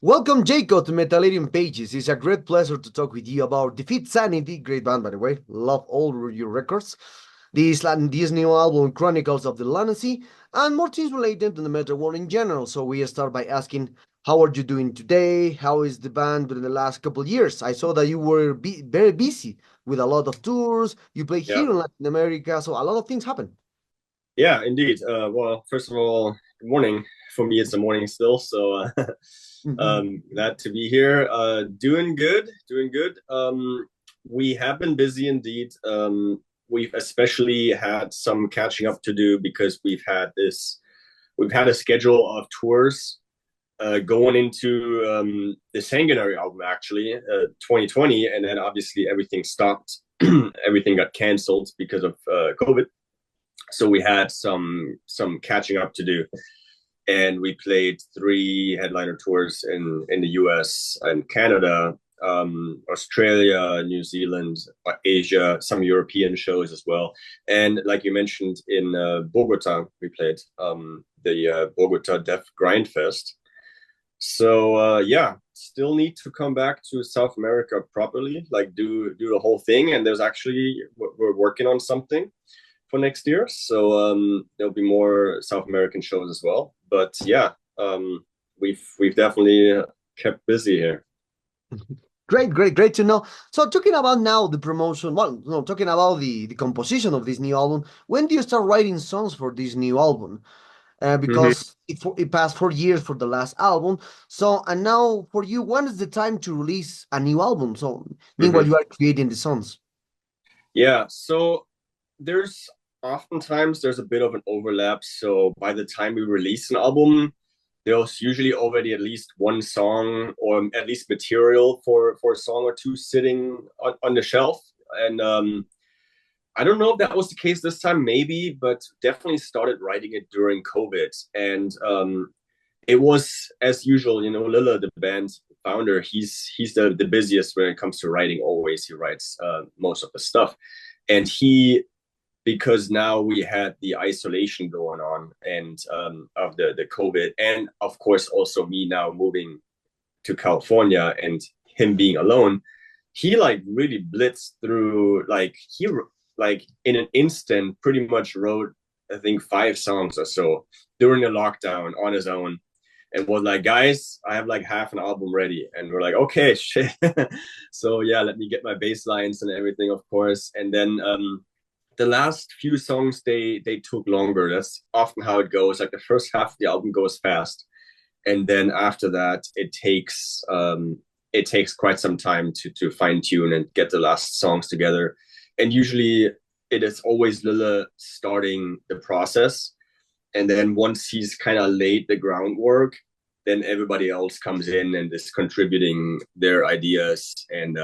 Welcome, Jacob, to Metallarium Pages. It's a great pleasure to talk with you about Defeat Sanity. Great band, by the way. Love all your records. This new album chronicles of the lunacy and more things related to the metal world in general. So we start by asking, how are you doing today? How is the band in the last couple of years? I saw that you were very busy with a lot of tours. You play Yeah, here in Latin America, so a lot of things happen. yeah, indeed. Well, first of all, good morning. For me, it's the morning still, so glad to be here. Doing good, doing good. We have been busy indeed. We've especially had some catching up to do because we've had a schedule of tours going into the Sanguinary album actually, 2020, and then obviously everything stopped. Everything got canceled because of COVID. So we had some catching up to do, and we played three headliner tours in the US and Canada, Australia, New Zealand, Asia, some European shows as well. And like you mentioned, in Bogota, we played the Bogota Deaf Grind Fest. So yeah, still need to come back to South America properly, like do the whole thing. And there's actually we're working on something for next year. So there'll be more South American shows as well. But yeah, we've definitely kept busy here. Great to know. So talking about now the promotion, well, no, talking about the composition of this new album, when do you start writing songs for this new album? Mm-hmm. Because it passed 4 years for the last album. So, and now for you, when is the time to release a new album? So, meanwhile, Mm-hmm. you are creating the songs. Yeah, so there's oftentimes there's a bit of an overlap. So by the time we release an album, there's usually already at least one song or at least material for a song or two sitting on the shelf. And I don't know if that was the case this time, maybe, but definitely started writing it during COVID. And it was as usual, you know, Lilla, the band founder, he's the busiest when it comes to writing. Always, he writes most of the stuff, and he because now we had the isolation going on and of the COVID, and of course also me now moving to California and him being alone, he like really blitzed through like in an instant pretty much wrote I think 5 songs or so during the lockdown on his own and was like, guys, I have like half an album ready. And we're like, okay, shit. So yeah, let me get my bass lines and everything, of course. And then the last few songs they took longer. That's often how it goes. Like the first half of the album goes fast, and then after that it takes quite some time to fine tune and get the last songs together. And usually it is always Lilla starting the process, and then once he's kind of laid the groundwork, then everybody else comes in and is contributing their ideas and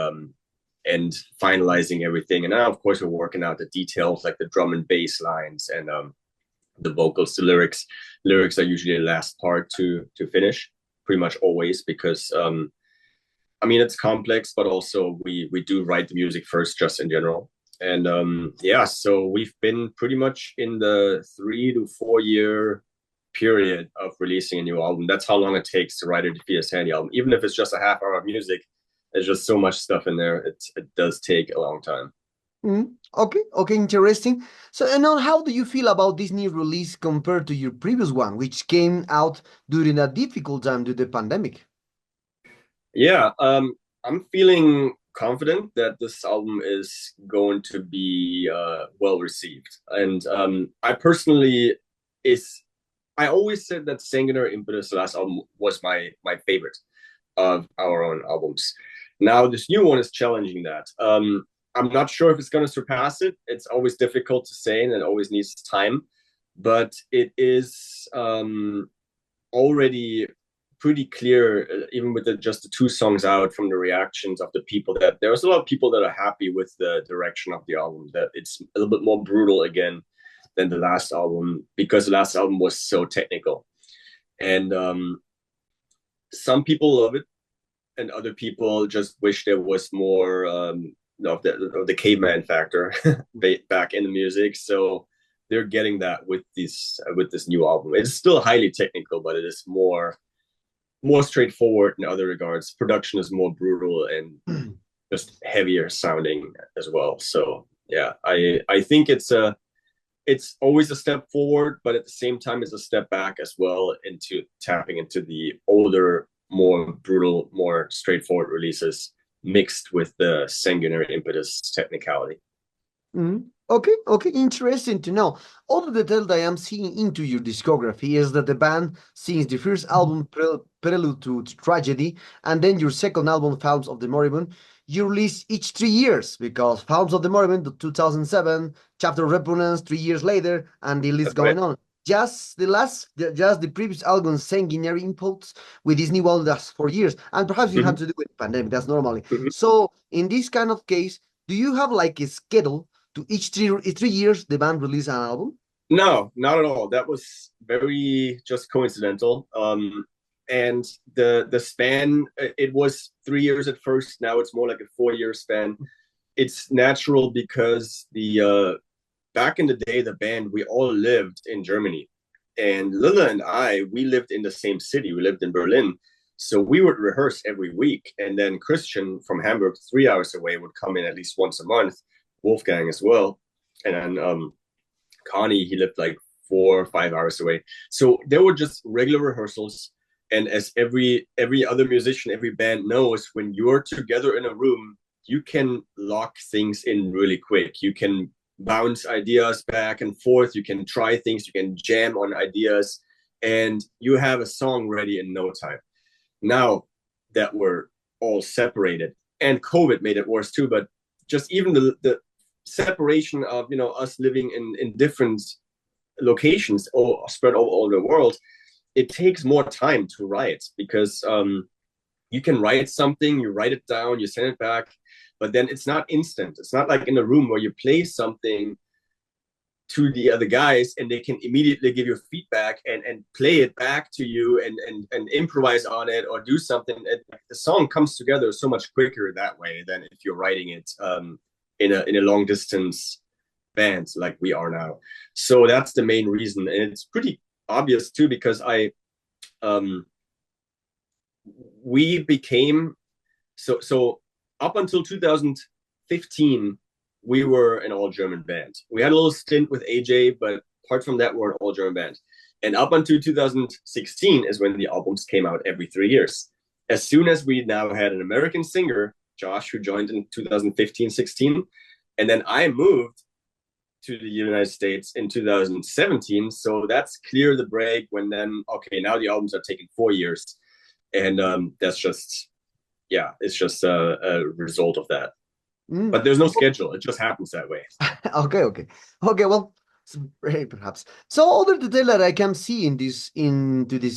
finalizing everything. And now, of course, we're working out the details like the drum and bass lines and the vocals, the lyrics. Lyrics are usually the last part to finish, pretty much always, because I mean it's complex, but also we do write the music first, just in general. And yeah, so we've been pretty much in the 3 to 4 year period of releasing a new album. That's how long it takes to write a Defeat Sanity album. Even if it's just a half hour of music, there's just so much stuff in there. It does take a long time. Okay, interesting. So, and now, how do you feel about this new release compared to your previous one, which came out during a difficult time due to the pandemic? Yeah, I'm feeling confident that this album is going to be well received. And I personally is I always said that Sanguinary Impetus, the last album, was my favorite of our own albums. Now this new one is challenging that. I'm not sure if it's going to surpass it. It's always difficult to say, and it always needs time. But it is already pretty clear, even with just the 2 songs out from the reactions of the people, that there's a lot of people that are happy with the direction of the album. That it's a little bit more brutal again than the last album because the last album was so technical, and some people love it, and other people just wish there was more of the caveman factor back in the music. So they're getting that with this new album. It's still highly technical, but it is more more straightforward in other regards. Production is more brutal and just heavier sounding as well. So yeah, I think it's always a step forward, but at the same time it's a step back as well into tapping into the older, more brutal, more straightforward releases mixed with the sanguinary impetus technicality. Mhm. Okay, okay, interesting to know. Other detail that I am seeing into your discography is that the band, since the first album, Prelude to Tragedy, and then your second album, Psalms of the Moribund, you release each 3 years, because Psalms of the Moribund, 2007, Chapter of Repugnance, 3 years later, and the list That's right. going on. Just the previous album, Sanguinary Impulse, with this new one, that's 4 years, and perhaps you Mm-hmm. have to do with pandemic, that's normally. Mm-hmm. So, in this kind of case, do you have like a schedule to each 3 years the band release an album? No, not at all. That was very just coincidental. And the span, it was 3 years at first. Now it's more like a 4 year span. It's natural because the back in the day, the band, we all lived in Germany, and Lilla and I, we lived in the same city. We lived in Berlin, so we would rehearse every week. And then Christian from Hamburg, 3 hours away, would come in at least once a month. Wolfgang as well, and then Connie, he lived like 4 or 5 hours away. So there were just regular rehearsals. And as every other musician, every band knows, when you're together in a room, you can lock things in really quick. You can bounce ideas back and forth. You can try things. You can jam on ideas, and you have a song ready in no time. Now that we're all separated, and COVID made it worse too, but just even the separation of us living in different locations or spread all over the world, it takes more time to write because you can write something, you write it down, you send it back, but then it's not instant. It's not like in a room where you play something to the other guys and they can immediately give you feedback and play it back to you and improvise on it or do something. The song comes together so much quicker that way than if you're writing it in a long distance band like we are now. So that's the main reason, and it's pretty obvious too because we became so up until 2015 we were an all German band. We had a little stint with AJ, but apart from that, we're an all German band. And up until 2016 is when the albums came out every 3 years. As soon as we now had an American singer, Josh, who joined in 2015-16, and then I moved to the United States in 2017. So that's clear the break when then, okay, now the albums are taking 4 years. And that's just, yeah, it's just a result of that. But there's no schedule. It just happens that way. Okay. Well, perhaps. So other detail that I can see into the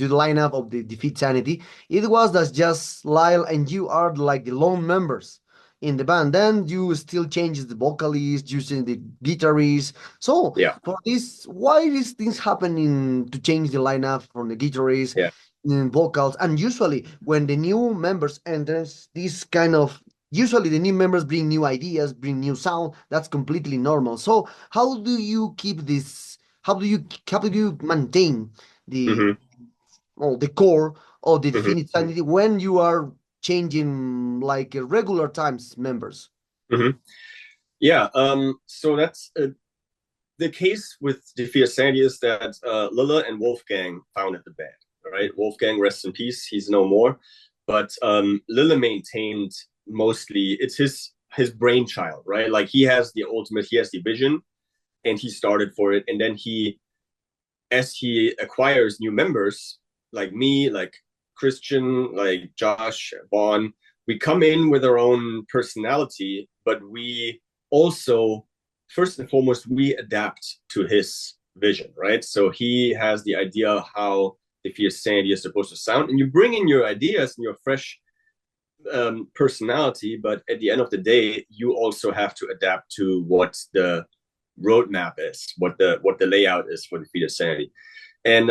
lineup of the Defeat Sanity, it was that just Lyle and you are like the lone members in the band. Then you still changes the vocalist, using the guitarist. So Yeah. for this, why these things happening to change the lineup from the guitarist? Yeah. In vocals, and usually when the new members enters this kind of, usually the new members bring new ideas, bring new sound. That's completely normal. So how do you keep this, how do you maintain the Mm-hmm. the core of the Mm-hmm. Definite Sanity when you are changing like regular times members? Mm-hmm. Yeah. So that's the case with Defeat Sanity is that Lilla and Wolfgang founded the band. Right, Wolfgang, rest in peace. He's no more. But Lilla maintained mostly. It's his brainchild, right? Like he has the ultimate. He has the vision, and he started for it. And then as he acquires new members, like me, like Christian, like Josh, Vaughn, we come in with our own personality, but we also, first and foremost, we adapt to his vision, right? So he has the idea of how the Fierce Sanity is supposed to sound, and you bring in your ideas and your fresh personality, but at the end of the day, you also have to adapt to what the roadmap is, what the layout is for the Fierce Sanity. And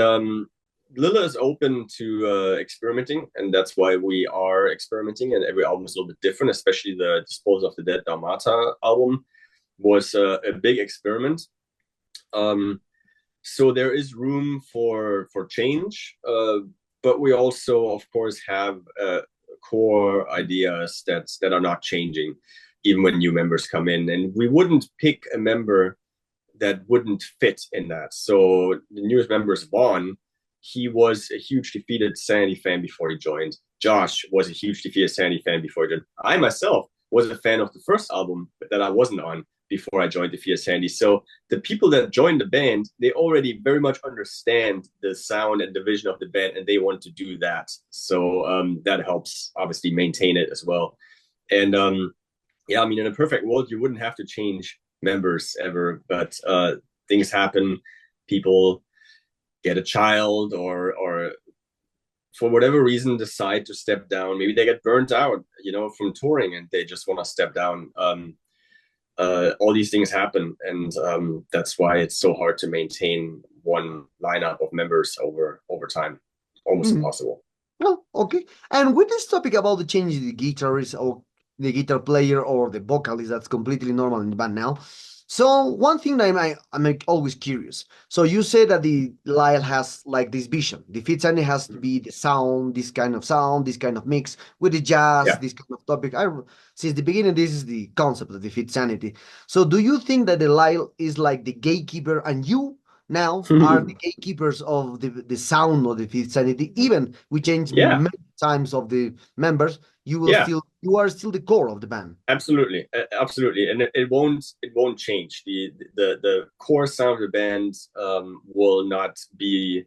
Lilla is open to experimenting, and that's why we are experimenting. And every album is a little bit different, especially the Disposal of the Dead Dalmata album was a big experiment. So there is room for change. but we also, of course, have core ideas that are not changing, even when new members come in. And we wouldn't pick a member that wouldn't fit in that. So the newest member is Vaughn. He was a huge Defeated Sanity fan before he joined. Josh was a huge Defeated Sanity fan before he joined. I myself was a fan of the first album that I wasn't on before I joined Defeated Sanity. So the people that joined the band, they already very much understand the sound and the vision of the band, and they want to do that. So that helps obviously maintain it as well. And yeah, I mean, in a perfect world, you wouldn't have to change members ever, but things happen. People get a child, or for whatever reason decide to step down. Maybe they get burnt out, from touring, and they just want to step down. All these things happen, and that's why it's so hard to maintain one lineup of members over time. Almost impossible. Oh, okay. And with this topic about the change in the guitarist or the guitar player or the vocalist, that's completely normal in the band now. So one thing that I'm always curious. So you say that the Lyle has like this vision. The Fit Sanity has to be the sound, this kind of mix with the jazz, this kind of topic. Since the beginning, this is the concept of the Fit Sanity. So do you think that the Lyle is like the gatekeeper and you now are the gatekeepers of the sound of the Fit Sanity? Even we change many times of the members, you are still the core of the band. Absolutely, and it won't change. The core sound of the band will not be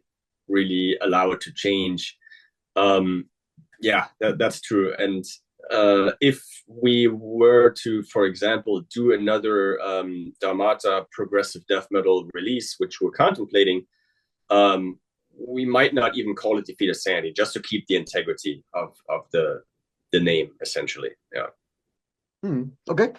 really allowed to change. That's true. And if we were to, for example, do another Dharmata progressive death metal release, which we're contemplating, we might not even call it Defeated Sanity, just to keep the integrity of the name, essentially. Okay.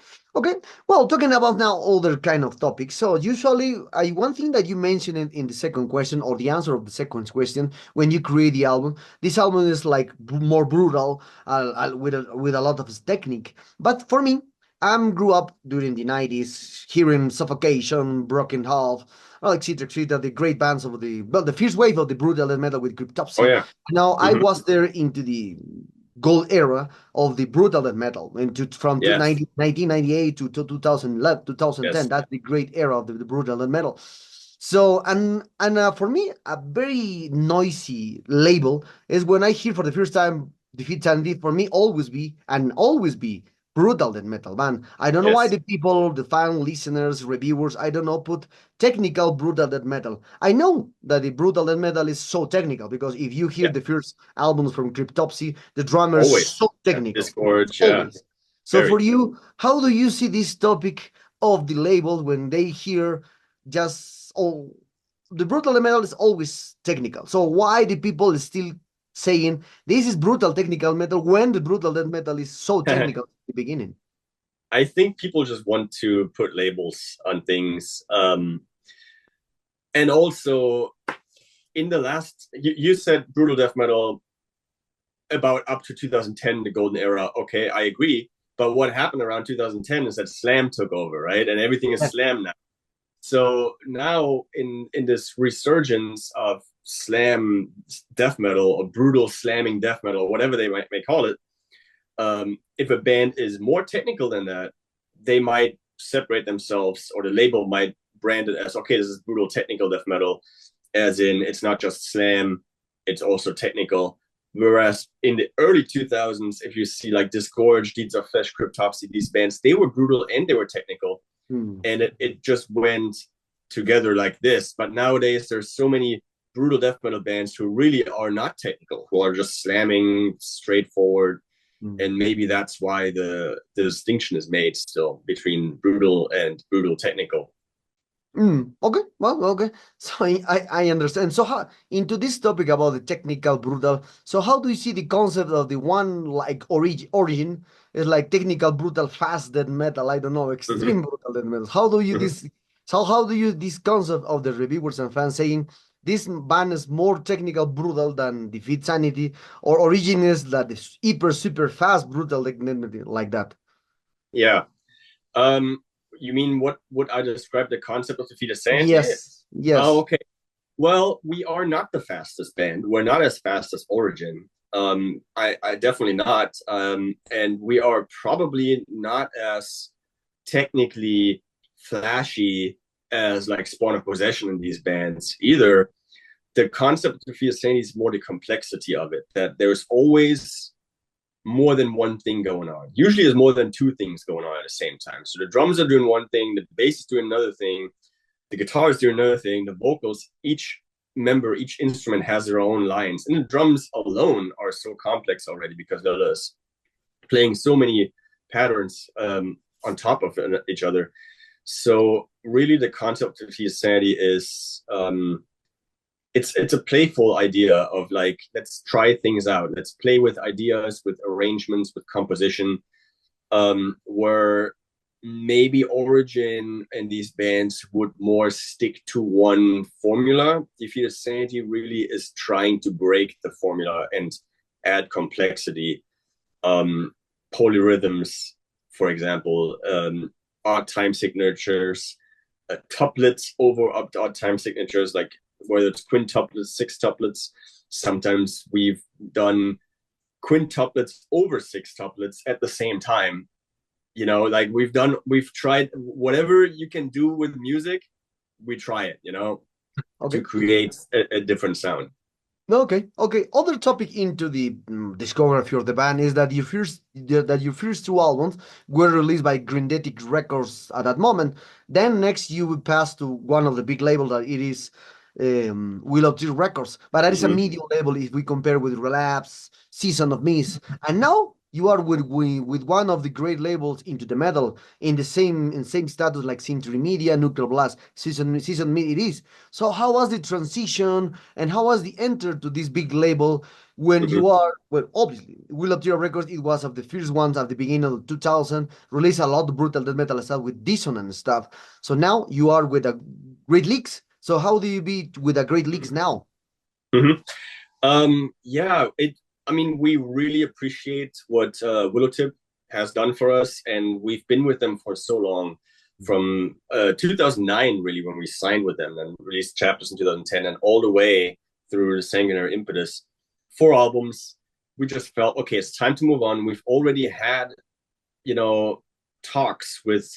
Well, talking about now other kind of topics. So usually, one thing that you mentioned in the second question, or the answer of the second question, when you create the album, this album is like more brutal, with a lot of technique. But for me, I grew up during the 90s, hearing Suffocation, Broken Half, etc., the great bands of the first wave of the brutal death metal with Cryptopsy. Oh yeah. Now I was there into the gold era of the brutal death metal from 1998 to 2011, 2010. Yes. That's the great era of the brutal death metal. So and for me, a very noisy label is when I hear for the first time Defeat Sanity. For me, always be brutal death metal, man. I don't know why the people, the fan listeners, reviewers, I don't know, put technical brutal death metal. I know that the brutal death metal is so technical because if you hear the first albums from Cryptopsy, the drummer is so technical. Disgorge, always. So for you, how do you see this topic of the label when they hear just the brutal death metal is always technical? So why the people still saying this is brutal technical metal when the brutal death metal is so technical at the beginning? I think people just want to put labels on things. And also, in the last, you said brutal death metal about up to 2010, the golden era. Okay, I agree. But what happened around 2010 is that Slam took over, right? And everything is Slam now. So now in this resurgence of Slam death metal or brutal slamming death metal, whatever they may call it, if a band is more technical than that, they might separate themselves, or the label might brand it as, okay, this is brutal technical death metal, as in it's not just slam, it's also technical. Whereas in the early 2000s, if you see like Disgorge, Deeds of Flesh, Cryptopsy, these bands, they were brutal and they were technical. And it just went together like this. But nowadays, there's so many brutal death metal bands who really are not technical, who are just slamming straightforward. And maybe that's why the distinction is made still between brutal and brutal technical. Okay, well, okay. So I understand. So how into this topic about the technical brutal, so how do you see the concept of the one like origin is like technical brutal fast death metal? I don't know, extreme brutal death metal. How do you this? So how do you this concept of the reviewers and fans saying this band is more technical brutal than Defeat Sanity, or origin is that is hyper super fast brutal like that? Yeah. You mean what I described the concept of Defeated Sanity? Yes. Oh, okay. Well, we are not the fastest band. We're not as fast as Origin. I definitely not. And we are probably not as technically flashy as like Spawn of Possession in these bands either. The concept of Fear Sanity is more the complexity of it, that there's always more than one thing going on. Usually there's more than two things going on at the same time. So the drums are doing one thing, the bass is doing another thing, the guitar is doing another thing, the vocals, each member, each instrument has their own lines. And the drums alone are so complex already because they're just playing so many patterns on top of each other. So really the concept of Sanity is it's a playful idea of like, let's try things out. Let's play with ideas, with arrangements, with composition, where maybe Origin and these bands would more stick to one formula. Defeated Sanity really is trying to break the formula and add complexity. Polyrhythms, for example, odd time signatures, tuplets over odd time signatures, like whether it's quintuplets, sextuplets. Sometimes we've done quintuplets over sextuplets at the same time. You know, like we've tried whatever you can do with music, we try it, you know, Okay. to create a different sound. Okay, okay. Other topic into the discography of the band is that your first two albums were released by Grindetic Records at that moment. Then next you would pass to one of the big labels that it is Willow Tree Records, but that is a medium label if we compare with Relapse, Season of Mist, and now you are with one of the great labels into the metal in the same status like Century Media, Nuclear Blast, Season Mist it is. So how was the transition and how was the enter to this big label when you are, well, obviously, Will of Tear Records, it was of the first ones at the beginning of 2000, released a lot of brutal death metal stuff with dissonant stuff. So now you are with a Great Leaks. So how do you be with a Great Leaks now? Yeah, I mean, we really appreciate what Willowtip has done for us, and we've been with them for so long, from 2009 really, when we signed with them and released chapters in 2010, and all the way through the Sanguinary Impetus, 4 albums. We just felt, okay, it's time to move on. We've already had, you know, talks with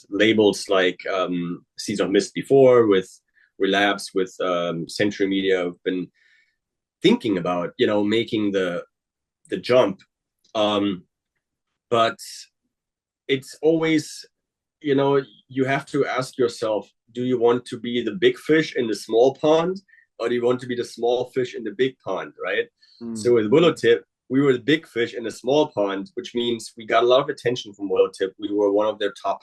labels like Season of Mist before, with Relapse, with Century Media. We've been thinking about, you know, making the jump, but it's always, you know, you have to ask yourself, do you want to be the big fish in the small pond, or do you want to be the small fish in the big pond, right? So with Willowtip, we were the big fish in the small pond, which means we got a lot of attention from Willowtip. We were one of their top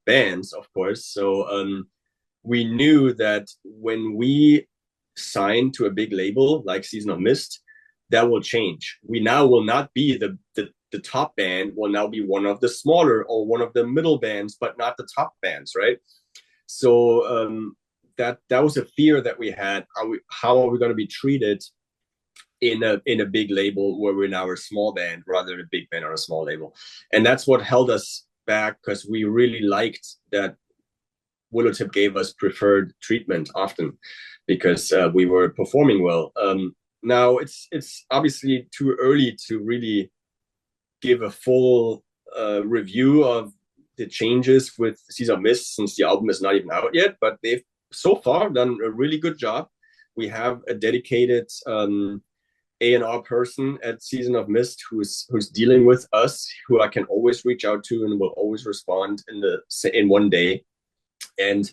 bands, of course. So we knew that when we sign to a big label like Season of Mist, that will change. We now will not be the top band, will now be one of the smaller or one of the middle bands, but not the top bands, right? So that was a fear that we had. How are we going to be treated in a big label where we're now a small band rather than a big band on a small label? And that's what held us back, because we really liked that Willowtip gave us preferred treatment often, because we were performing well. Now it's obviously too early to really give a full review of the changes with Season of Mist, since the album is not even out yet, but they've so far done a really good job. We have a dedicated A&R person at Season of Mist who's dealing with us, who I can always reach out to and will always respond in one day. And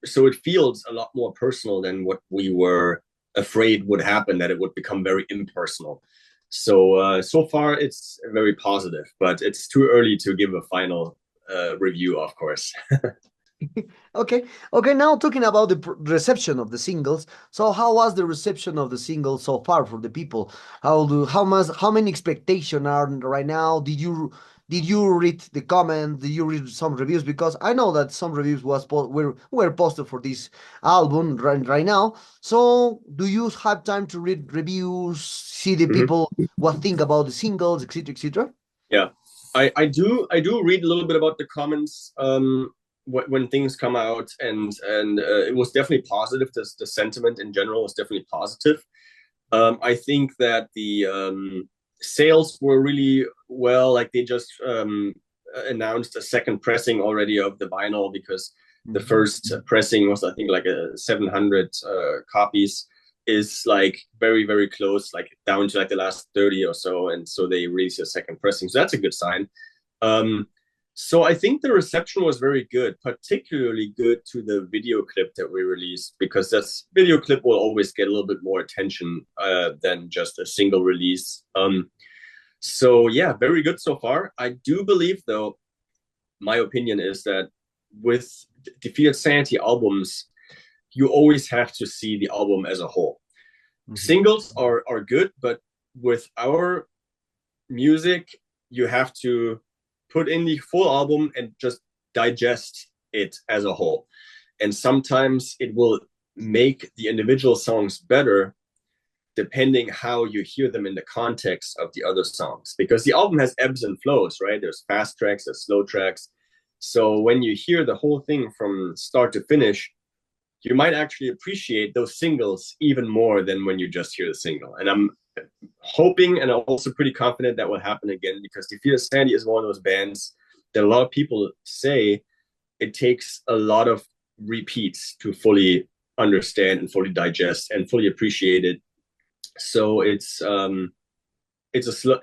so it feels a lot more personal than what we were afraid would happen, that it would become very impersonal. So so far it's very positive, but it's too early to give a final review, of course. Okay, okay. Now talking about the reception of the singles. So how was the reception of the singles so far for the people? How many expectations are right now? Did you read the comments? Did you read some reviews? Because I know that some reviews were posted for this album right now. So do you have time to read reviews, see the people what think about the singles, etc., etc.? Yeah, I do read a little bit about the comments. when things come out, and it was definitely positive. The sentiment in general was definitely positive. I think that the sales were really well. Like they just announced a second pressing already of the vinyl, because the first pressing was, I think, like a 700 copies, is like very, very close, like down to like the last 30 or so, and so they released a second pressing, so that's a good sign. So I think the reception was very good, particularly good to the video clip that we released, because this video clip will always get a little bit more attention than just a single release. So yeah, very good so far. I do believe, though, my opinion is that with Defeated Sanity albums, you always have to see the album as a whole. Singles are good, but with our music, you have to put in the full album and just digest it as a whole. And sometimes it will make the individual songs better depending how you hear them in the context of the other songs, because the album has ebbs and flows, right? There's fast tracks, there's slow tracks. So when you hear the whole thing from start to finish, you might actually appreciate those singles even more than when you just hear the single. And I'm hoping, and I'm also pretty confident that will happen again, because Defeated Sanity is one of those bands that a lot of people say it takes a lot of repeats to fully understand and fully digest and fully appreciate it. So it's a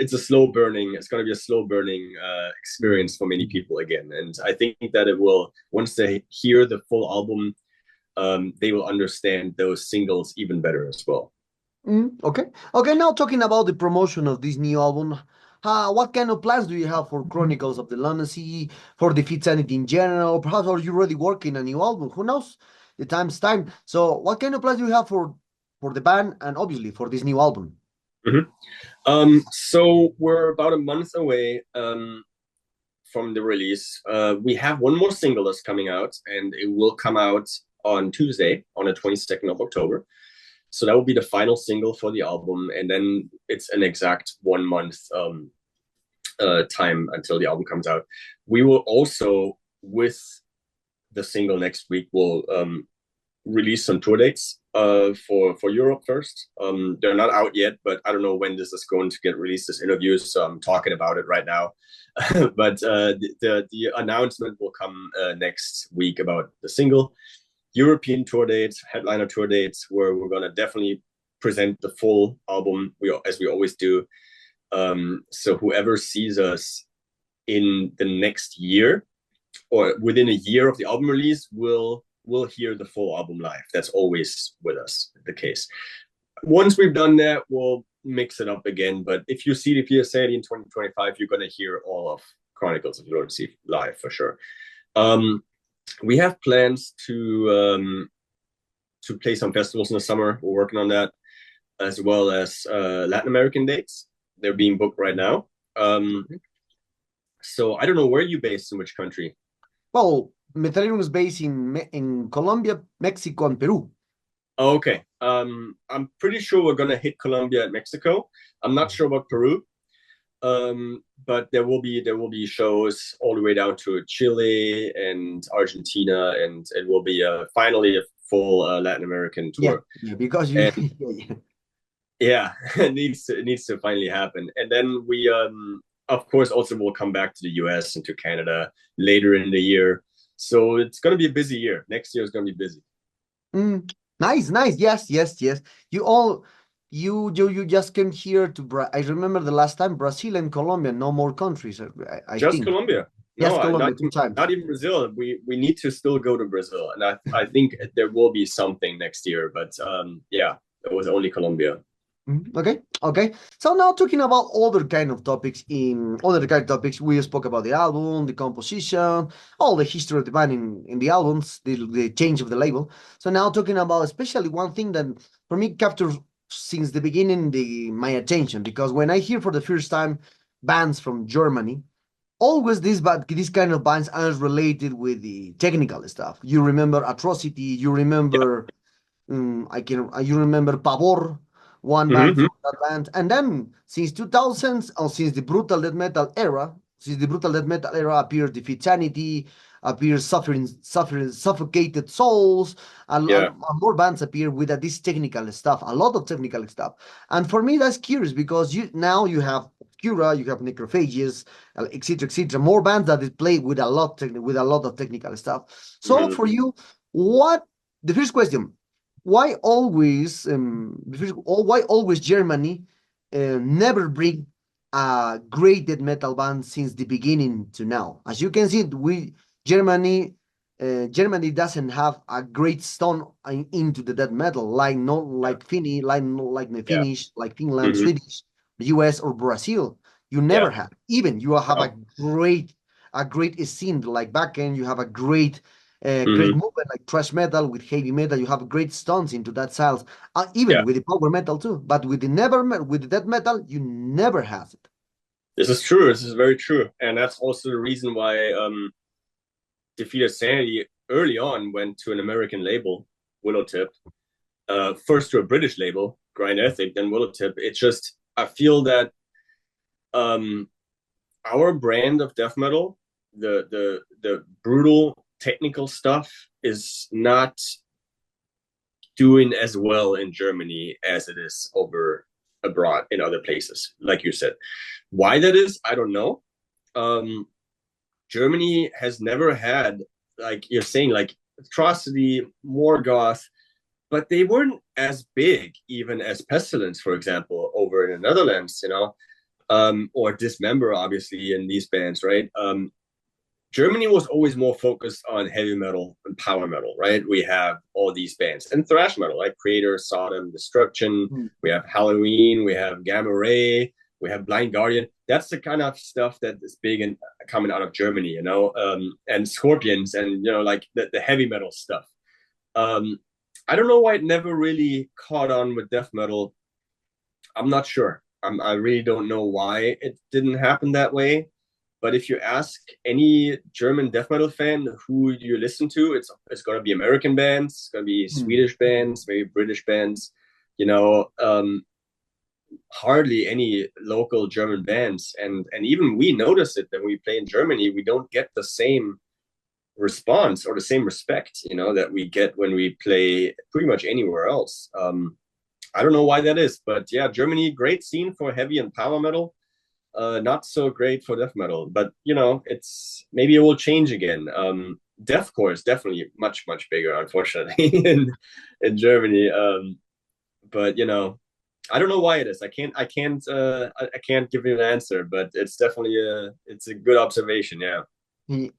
slow burning. It's going to be a slow burning experience for many people again. And I think that it will, once they hear the full album, they will understand those singles even better as well. Okay. Okay, now talking about the promotion of this new album, what kind of plans do you have for Chronicles of the Lunacy, for Defeat Sanity in general? Perhaps are you already working a new album? Who knows? The time's time. So what kind of plans do you have for the band and obviously for this new album? So we're about a month away from the release. We have one more single that's coming out, and it will come out on Tuesday, on the 22nd of October. So that will be the final single for the album, and then it's an exact 1 month time until the album comes out. We will also, with the single next week, will release some tour dates for Europe first. They're not out yet, but I don't know when this is going to get released, this interview, so I'm talking about it right now. But the announcement will come next week about the single. European tour dates, headliner tour dates, where we're going to definitely present the full album, as we always do. So whoever sees us in the next year or within a year of the album release will hear the full album live. That's always with us the case. Once we've done that, we'll mix it up again. But if you see the PSA in 2025, you're going to hear all of Chronicles of the Lunacy live for sure. We have plans to play some festivals in the summer. We're working on that, as well as Latin American dates. They're being booked right now. So I don't know where you're based, in which country. Well, Metallium is based in Colombia, Mexico, and Peru. Oh, okay. I'm pretty sure we're gonna hit Colombia and Mexico. I'm not sure about Peru. But there will be shows all the way down to Chile and Argentina, and it will be finally a full Latin American tour. Yeah, because it needs to finally happen. And then we of course also will come back to the US and to Canada later in the year. So it's going to be a busy year. Next year is going to be busy. Nice. Yes. You just came here to I remember the last time Brazil and Colombia, no more countries. I just think. Colombia. Yes, no, Colombia, not even Brazil. We need to still go to Brazil, and I think there will be something next year. But yeah, it was only Colombia. Okay. So now talking about other kind of topics. We spoke about the album, the composition, all the history of the band in the albums, the change of the label. So now talking about especially one thing that for me captures since the beginning my attention, because when I hear for the first time bands from Germany, always these kind of bands are related with the technical stuff. You remember Atrocity, you remember you remember Pavor, one band from that band. And then since 2000s, or since the brutal death metal era appeared Defeat Sanity, appear suffocated souls, Yeah. and more bands appear with this technical stuff, a lot of technical stuff. And for me, that's curious because you have Cura, you have Necrophages, etc., etc. More bands that play with a lot of technical stuff. So Mhm. for you, what the first question? Why always why always Germany never bring a great death metal band since the beginning to now? As you can see, Germany Germany doesn't have a great stone into the death metal like not Yeah. like like the Yeah. Finnish, like Finland, Mhm. Swedish, US or Brazil. You never Yeah. have. Even you have No. a great scene like backend. You have a great Mhm. movement like thrash metal with heavy metal. You have great stunts into that styles, Yeah. even with the power metal too. But with with the death metal, you never have it. This is true. This is very true, and that's also the reason why Defeated Sanity early on went to an American label, Willowtip. First to a British label, Grind Ethic, then Willowtip. It's just I feel that um, our brand of death metal, the brutal technical stuff, is not doing as well in Germany as it is over abroad in other places, like you said. Why that is, I don't know. Um, Germany has never had, like you're saying, like Atrocity, Morgoth, but they weren't as big even as Pestilence, for example, over in the Netherlands, or Dismember, obviously, in these bands, right? Germany was always more focused on heavy metal and power metal, right? We have all these bands and thrash metal, like Creator, Sodom, Destruction. Mm. We have Halloween. We have Gamma Ray. We have Blind Guardian. That's the kind of stuff that is big and coming out of Germany, and Scorpions and like the heavy metal stuff. Um, I don't know why it never really caught on with death metal. I'm not sure. I really don't know why it didn't happen that way. But if you ask any German death metal fan who you listen to, it's going to be American bands, it's going to be Mm. Swedish bands, maybe British bands. You know, hardly any local German bands, and even we notice it that we play in Germany. We don't get the same response or the same respect, that we get when we play pretty much anywhere else. I don't know why that is, but yeah, Germany, great scene for heavy and power metal. Not so great for death metal, but it's maybe it will change again. Deathcore is definitely much bigger, unfortunately, in Germany. But I don't know why it is. I can't give you an answer, but it's definitely it's a good observation. Yeah.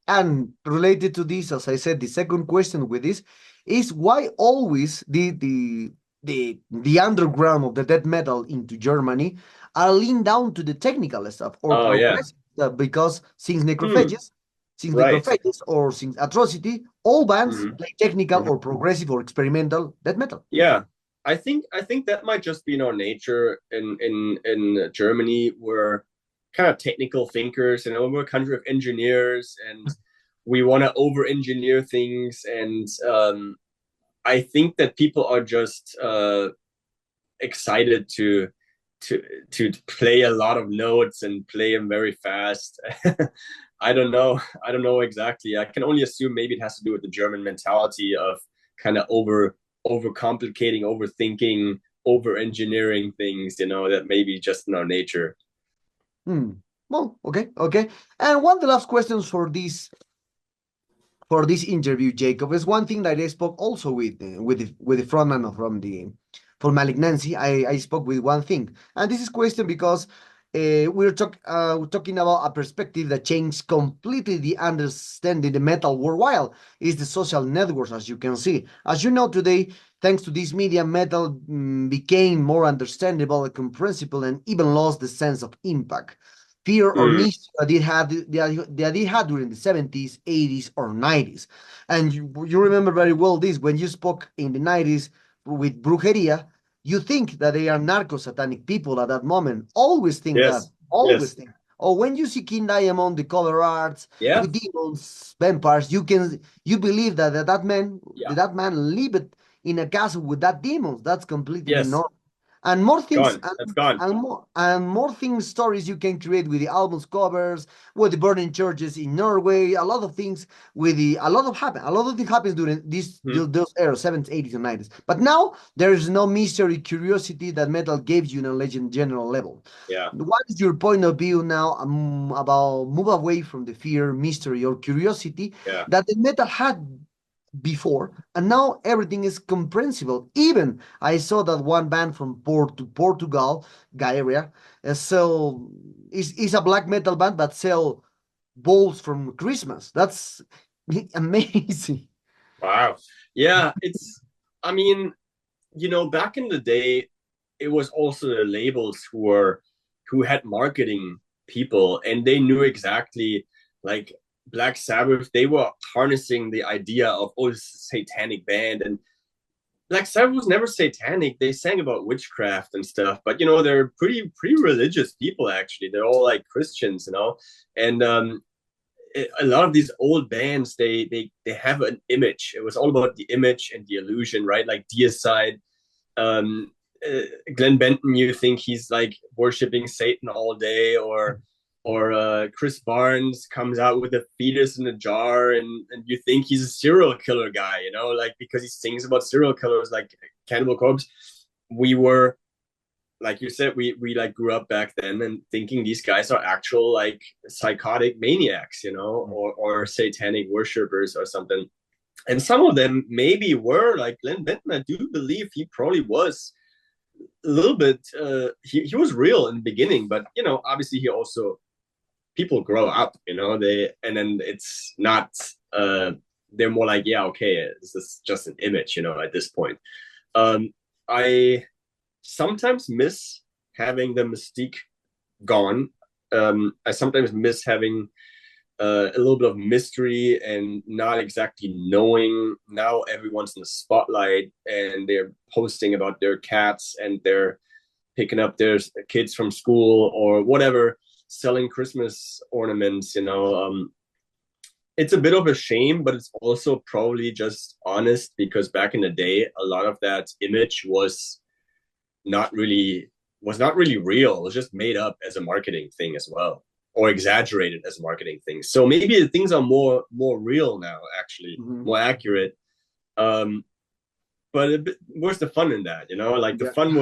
And related to this, as I said, the second question with this is why always the underground of the death metal into Germany are leaned down to the technical stuff or Oh yeah. progressive stuff because Hmm. since Right. Necrophages or since Atrocity, all bands Hmm. play technical Hmm. or progressive or experimental death metal. Yeah. I think that might just be in our nature in Germany. We're kind of technical thinkers, we're a country of engineers, and we want to over engineer things. And I think that people are just excited to to play a lot of notes and play them very fast. I don't know exactly. I can only assume maybe it has to do with the German mentality of kind of over complicating, overthinking, over engineering things, that maybe just in our nature. Hmm. Well, okay. And one of the last questions for this interview, Jacob, is one thing that I spoke also with the frontman from the for Malignancy. I spoke with one thing, and this is question because we're talking about a perspective that changed completely the understanding the metal worldwide is the social networks, as you can see. As you know today, thanks to this media, metal became more understandable and comprehensible and even lost the sense of impact fear or Mm, mystery that it had during the 70s, 80s, or 90s. And you remember very well this when you spoke in the 90s with Brujeria, you think that they are narco satanic people at that moment. Always think that. yes, Always yes, think. Or when you see King Diamond, the cover arts yeah, with demons, vampires, you believe yeah, that man lived in a castle with that demons. That's completely yes, normal. and more things Gone. That's gone. and more things, stories you can create with the album's covers, with the burning churches in Norway, a lot of things with the a lot of things happens during those eras, 70s, 80s, and 90s. But now there is no mystery, curiosity that metal gives you in a legend general level. Yeah. What is your point of view now about move away from the fear, mystery, or curiosity that the metal had before, and now everything is comprehensible? Even I saw that one band from Portugal, Gaia, sell is a black metal band, but sell balls from Christmas. That's amazing. Wow. Yeah, I mean, back in the day, it was also the labels who had marketing people, and they knew exactly, like Black Sabbath, they were harnessing the idea of, oh, this is a satanic band. And Black Sabbath was never satanic. They sang about witchcraft and stuff, but they're pretty religious people, actually. They're all like Christians, and a lot of these old bands, they have an image. It was all about the image and the illusion, right? Like Deicide, Glenn Benton, you think he's like worshiping Satan all day, or Chris Barnes comes out with a fetus in a jar, and you think he's a serial killer guy, like, because he sings about serial killers like Cannibal Corpse. We were, like you said, we like grew up back then and thinking these guys are actual like psychotic maniacs, or satanic worshippers or something. And some of them maybe were, like Glenn Benton. I do believe he probably was a little bit. He was real in the beginning, but obviously he also, people grow up, and then it's not. They're more like, yeah, okay, this is just an image, at this point. I sometimes miss having the mystique gone. I sometimes miss having a little bit of mystery and not exactly knowing. Now everyone's in the spotlight and they're posting about their cats, and they're picking up their kids from school or whatever, selling Christmas ornaments. It's a bit of a shame, but it's also probably just honest, because back in the day, a lot of that image was not really real. It was just made up as a marketing thing as well, or exaggerated as a marketing thing. So maybe things are more real now, actually, more accurate. But where's the fun in that? Like the fun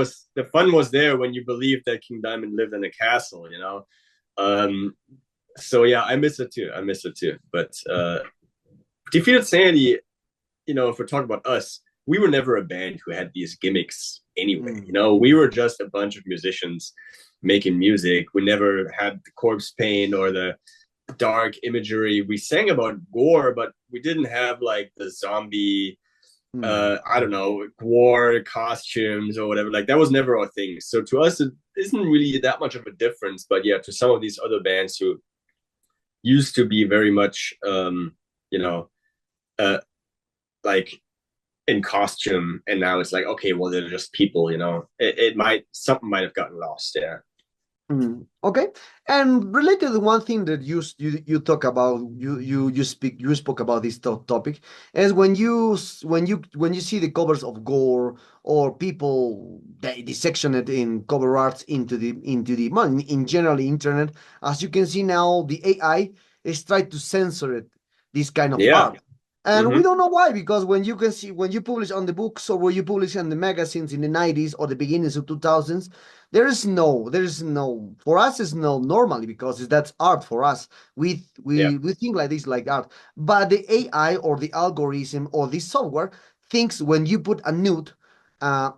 was there when you believed that King Diamond lived in a castle. So yeah, I miss it too. But Defeated Sanity, if we're talking about us, we were never a band who had these gimmicks anyway. We were just a bunch of musicians making music. We never had the corpse paint or the dark imagery. We sang about gore, but we didn't have like the zombie, I don't know, war costumes or whatever. Like that was never our thing. So to us, it isn't really that much of a difference. But yeah, to some of these other bands who used to be very much, like in costume, and now it's like, okay, well, they're just people. Something might have gotten lost there. Okay, and related to one thing that you talk about, you spoke about this topic, is when you see the covers of gore, or people they dissection it in cover arts into the in general internet. As you can see now, the AI is trying to censor it, this kind of art. And we don't know why, because when you publish on the books, or when you publish on the magazines in the 90s or the beginnings of 2000s, there is no, for us it's no normally, because that's art for us. We think like this, like art. But the AI or the algorithm or the software thinks when you put a nude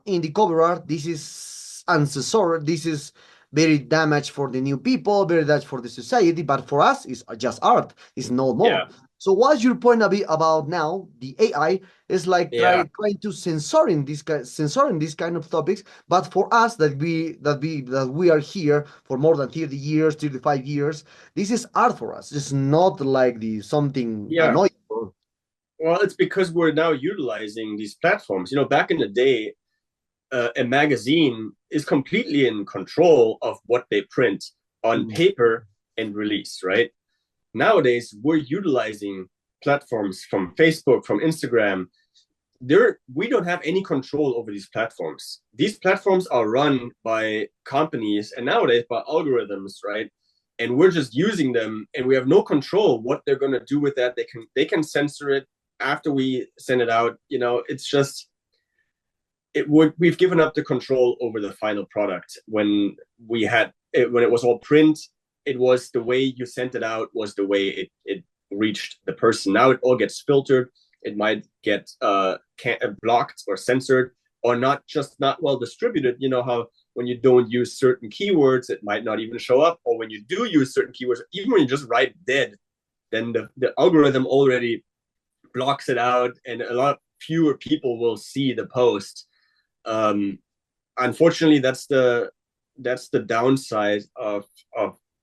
in the cover art, this is uncensored, this is very damage for the new people, very damage for the society. But for us, it's just art. It's no more. Yeah. So what's your point of view about now? The AI is like trying to censoring this kind of topics, but for us that we are here for more than 30 years, 35 years, this is art for us. It's not like something annoying. Well, it's because we're now utilizing these platforms. Back in the day, a magazine is completely in control of what they print on paper and release, right? Nowadays, we're utilizing platforms from Facebook, from Instagram, we don't have any control over these platforms. These platforms are run by companies and nowadays by algorithms, right? And we're just using them, and we have no control what they're going to do with that. They can censor it after we send it out. It's just we've given up the control over the final product. When it was all print, it was the way you sent it out was the way it reached the person. Now it all gets filtered. It might get blocked or censored, or not well distributed. You know how when you don't use certain keywords, it might not even show up, or when you do use certain keywords, even when you just write dead, then the algorithm already blocks it out, and a lot fewer people will see the post. Unfortunately, that's the downside of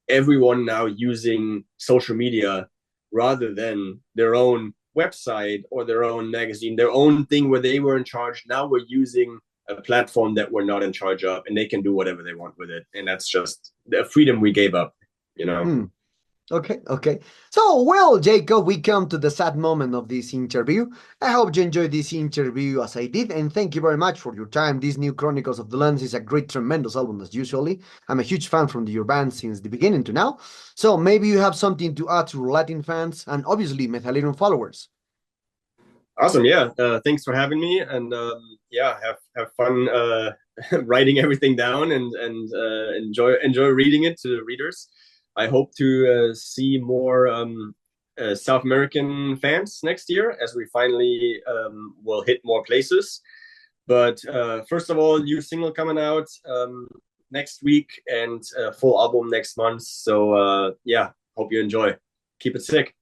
everyone now using social media rather than their own website or their own magazine, their own thing where they were in charge. Now we're using a platform that we're not in charge of, and they can do whatever they want with it. And that's just the freedom we gave up, Okay. So, well, Jacob, we come to the sad moment of this interview. I hope you enjoyed this interview as I did, and thank you very much for your time. This new Chronicles of the Lens is a great, tremendous album as usually. I'm a huge fan from your band since the beginning to now. So maybe you have something to add to Latin fans and obviously Metallarium followers. Awesome, yeah. Thanks for having me, and have fun writing everything down and enjoy reading it to the readers. I hope to see more South American fans next year as we finally will hit more places. But first of all, new single coming out next week and full album next month. So hope you enjoy. Keep it sick.